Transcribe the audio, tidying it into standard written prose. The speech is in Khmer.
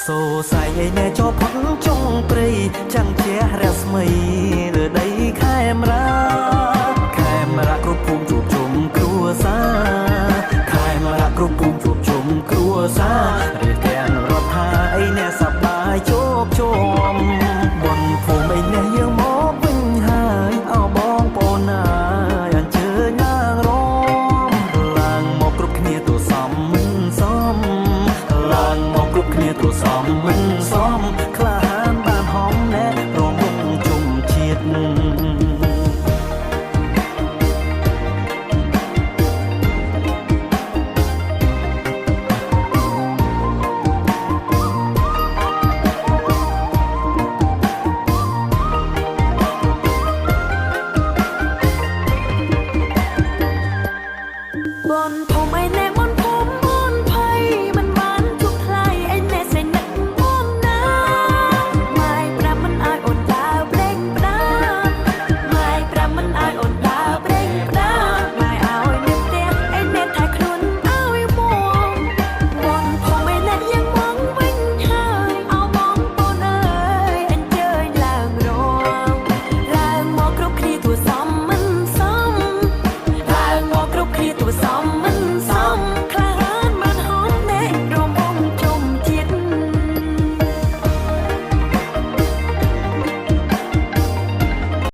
សូសៃឯណែចោផុតចុងព្រៃចាំងជះរស្មីលើដីខេមរាខេមរាគ្រប់ភូមិជួបជុំគ្រួសារខេមរាគ្រប់ភូមិជួបជុំគ្រួសាររៀបទាំងរដ្ឋាឯណែសប្បាយជោគជុំបនភូមិឯណែយើងមកវិញហើយអោបងប្អូនណាយអញ្ជើញឡើងរំឡើងមកគ្រប់គ្នាទូសំមិនសមឡើងមកគ្រប់គ្នាទូសំមិនសមក្លា